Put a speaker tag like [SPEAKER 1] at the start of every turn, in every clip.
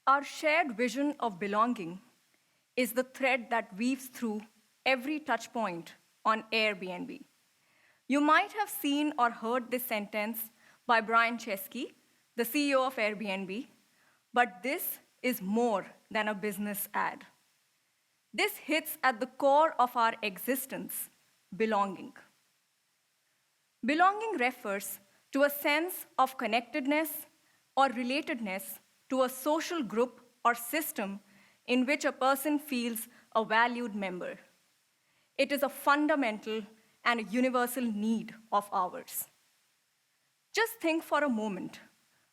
[SPEAKER 1] Our shared vision of belonging is the thread that weaves through every touch point on Airbnb. You might have seen or heard this sentence by Brian Chesky, the CEO of Airbnb, but this is more than a business ad. This hits at the core of our existence, belonging. Belonging refers to a sense of connectedness or relatedness to a social group or system in which a person feels a valued member. It is a fundamental and a universal need of ours. Just think for a moment,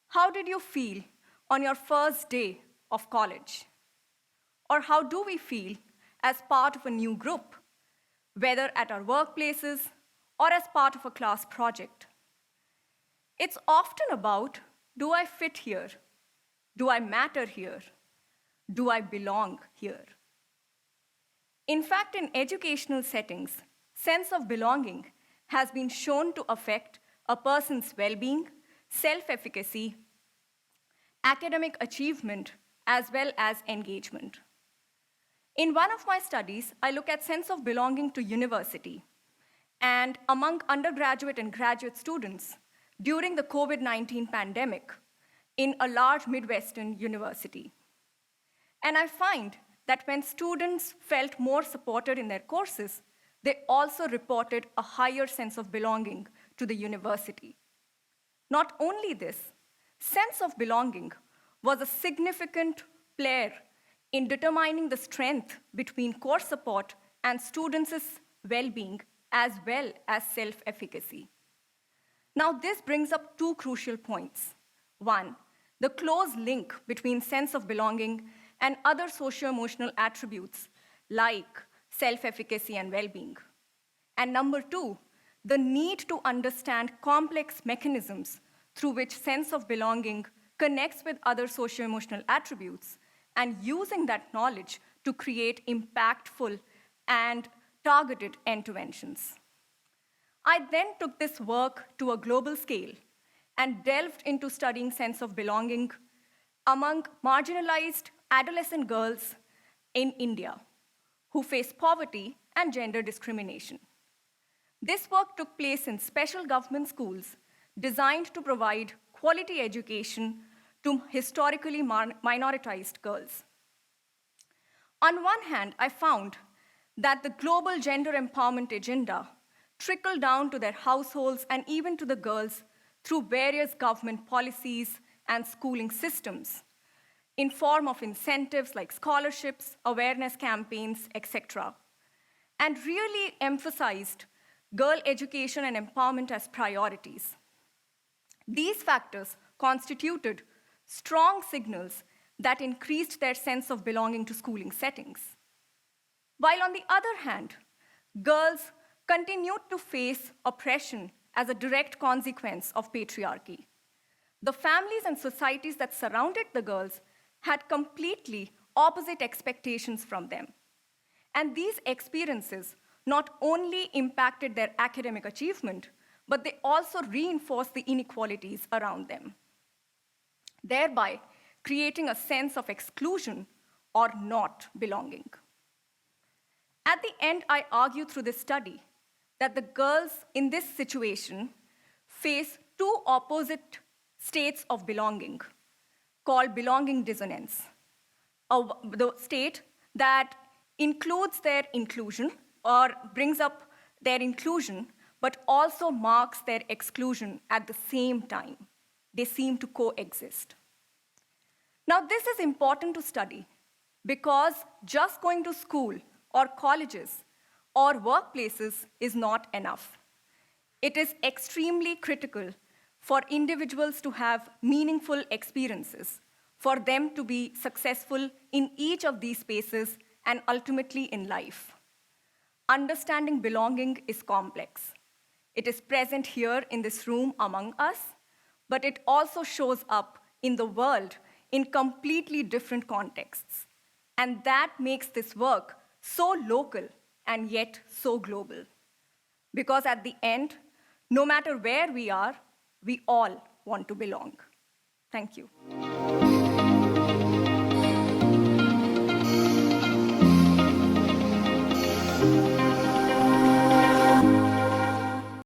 [SPEAKER 1] how did you feel on your first day of college? Or how do we feel as part of a new group, whether at our workplaces or as part of a class project? It's often about, do I fit here? Do I matter here? Do I belong here? In fact, in educational settings, sense of belonging has been shown to affect a person's well-being, self-efficacy, academic achievement, as well as engagement. In one of my studies, I look at sense of belonging to university and among undergraduate and graduate students during the COVID-19 pandemic in a large Midwestern university. And I find that when students felt more supported in their courses, they also reported a higher sense of belonging to the university. Not only this, sense of belonging was a significant player in determining the strength between course support and students' well-being as well as self-efficacy. Now, this brings up two crucial points. One, the close link between sense of belonging and other socio-emotional attributes like self-efficacy and well-being. And number two, the need to understand complex mechanisms through which sense of belonging connects with other socio-emotional attributes and using that knowledge to create impactful and targeted interventions. I then took this work to a global scale and delved into studying sense of belonging among marginalized adolescent girls in India who face poverty and gender discrimination. This work took place in special government schools designed to provide quality education to historically minoritized girls. On one hand, I found that the global gender empowerment agenda trickled down to their households and even to the girls through various government policies and schooling systems in form of incentives like scholarships, awareness campaigns, etc., and really emphasized girl education and empowerment as priorities. These factors constituted strong signals that increased their sense of belonging to schooling settings. While on the other hand, girls continued to face oppression as a direct consequence of patriarchy. The families and societies that surrounded the girls had completely opposite expectations from them. And these experiences not only impacted their academic achievement, but they also reinforced the inequalities around them, thereby creating a sense of exclusion or not belonging. At the end, I argue through this study that the girls in this situation face two opposite states of belonging called belonging dissonance. The state that includes their inclusion or brings up their inclusion, but also marks their exclusion at the same time. They seem to coexist. Now, this is important to study because just going to school or colleges or workplaces is not enough. It is extremely critical for individuals to have meaningful experiences, for them to be successful in each of these spaces and ultimately in life. Understanding belonging is complex. It is present here in this room among us, but it also shows up in the world in completely different contexts. And that makes this work so local and yet so global. Because at the end, no matter where we are, we all want to belong. Thank you.